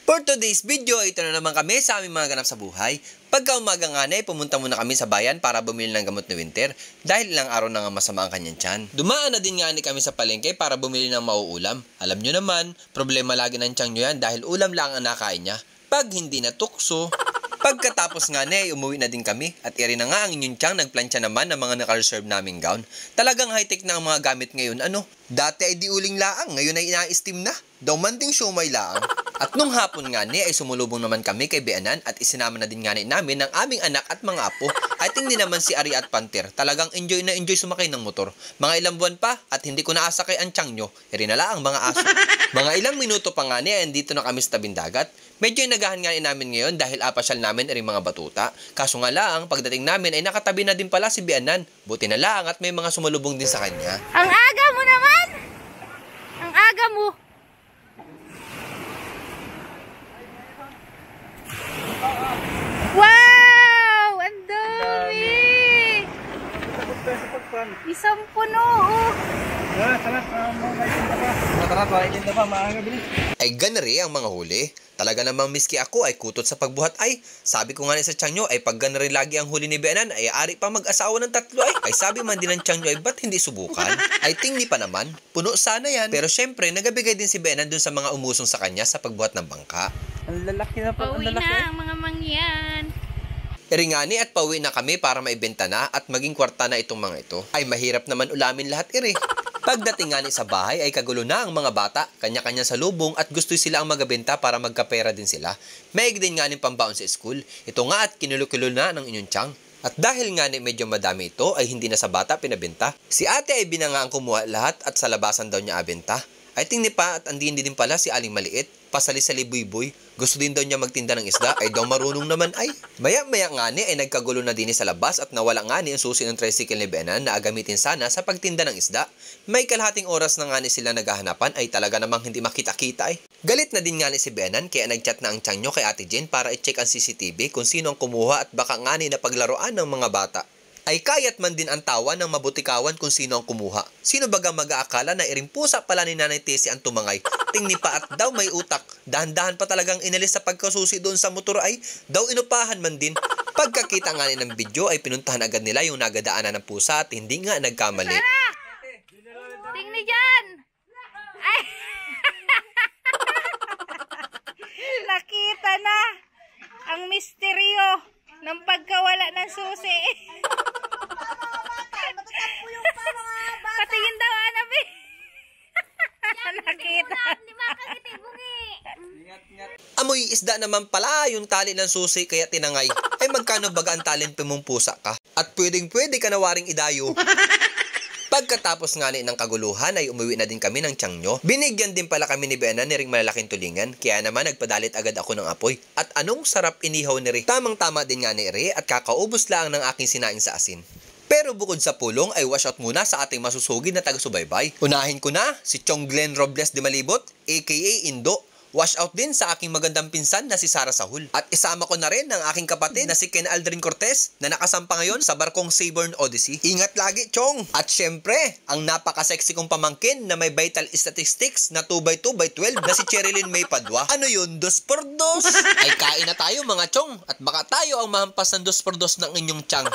For today's video, ito na naman kami sa aming mga ganap sa buhay. Pagka umaga nga na, pumunta muna kami sa bayan para bumili ng gamot ni Winter dahil ilang araw na nga masama ang kanyang tiyan. Dumaan na din nga ni kami sa palengke para bumili ng mauulam. Alam nyo naman, problema lagi ng tiyan nyo yan dahil ulam lang ang nakain niya. Pag hindi na tukso, pagkatapos nga na umuwi na din kami at iri na nga ang inyong tiyang nagplansya naman ng mga naka-reserve naming gown. Talagang high-tech na ang mga gamit ngayon. Dati ay di uling laang, ngayon ay ina-steam na. Daw man ding siomay laang. At nung hapon nga ni ay sumulubong naman kami kay Beanan at isinama na din nga namin ng aming anak at mga apo. At hindi naman si Ari at Panther. Talagang enjoy na enjoy sumakay ng motor. Mga ilang buwan pa at hindi ko naasakay ang tiyang nyo. Iri na lang ang mga aso. Mga ilang minuto pa nga ni ay andito na kami sa tabing dagat. Medyo inagahan nga namin ngayon dahil apasyal namin iri mga batuta. Kaso nga lang, pagdating namin ay nakatabi na din pala si Beanan. Buti na lang at may mga sumalubong din sa kanya. Ang aga mo naman! Ang aga mo! Wow! Ang dami! Isang puno! Ay ganari ang mga huli. Talaga namang miski ako ay kutot sa pagbuhat ay. Sabi ko nga sa tiyang nyo ay pag ganari lagi ang huli ni Beanan ay ari pa mag-asawa ng 3 ay. Ay sabi man din ng tiyang nyo ay ba't hindi subukan? Ay tingni pa naman. Puno sana yan. Pero syempre nagabigay din si Beanan dun sa mga umusong sa kanya sa pagbuhat ng bangka. Ang lalaki na pa. Pauwi na ang mga mangyan. Iringani at pauwi na kami para maibenta na at maging kwarta na itong mga ito. Ay mahirap naman ulamin lahat iri. Pagdating nga ni sa bahay ay kagulo na ang mga bata, kanya-kanya sa lubong at gusto sila ang magabenta para magkapera din sila. Maig din nga ni pambaon sa school. Ito nga at kinulo-kilo na ng inyong tiyang. At dahil nga ni medyo madami ito ay hindi na sa bata pinabenta. Si ate ay binangaan kumuha lahat at sa labasan daw niya abenta. Ay tingni pa at hindi din pala si Aling Maliit, pasali-sali buy-buy. Gusto din daw niya magtinda ng isda, ay daw marunong naman ay. Maya-maya nga ni ay nagkagulo na din sa labas at nawala nga ni ang susi ng tricycle ni Beanan na agamitin sana sa pagtinda ng isda. May kalahating oras na nga ni sila naghahanapan ay talaga namang hindi makita-kita ay. Galit na din nga ni si Beanan kaya nagchat na ang tiyang nyo kay Ate Jen para i-check ang CCTV kung sino ang kumuha at baka nga ni napaglaruan ng mga bata. Ay kaya't man din ang tawa ng mabutikawan kung sino ang kumuha. Sino baga mag-aakala na iring pusa pala ni Nanay Tessie ang tumangay. Tingni pa at daw may utak. Dahan-dahan pa talagang inalis sa pagkasusi doon sa motor ay daw inupahan man din. Pagkakita nga ng video ay pinuntahan agad nila yung nagadaanan ng pusa at hindi nga nagkamali. Tingni dyan! Ay! Nakita na ang misteryo ng pagkawala ng susi. Patingin daw, Anabi. Nakita. Amoy isda naman pala yung tali ng susi kaya tinangay. Ay magkano baga ang talent mong pusa ka? At pwedeng-pwede ka na waring idayo. Pagkatapos nga ng kaguluhan ay umuwi na din kami ng tiyang nyo. Binigyan din pala kami ni Beanan ni ring malalaking tulingan. Kaya naman nagpadalit agad ako ng apoy. At anong sarap inihaw ni Ri. Tamang-tama din nga ni Ri at kakaubos lang ng aking sinaing sa asin. Pero bukod sa pulong ay wash out muna sa ating masusugid na taga-subaybay. Unahin ko na si Chong Glenn Robles de Malibot aka Indo. Wash out din sa aking magandang pinsan na si Sara Sahul. At isama ko na rin ang aking kapatid na si Ken Aldrin Cortez na nakasampa ngayon sa barkong Seaborn Odyssey. Ingat lagi, Chong! At syempre, ang napaka-sexy kong pamangkin na may vital statistics na 2x2x12 na si Cherilyn May Padua. Ano yun? 2x2? Ay kain na tayo mga Chong at baka tayo ang mahampas ng 2x2 ng inyong tiyang.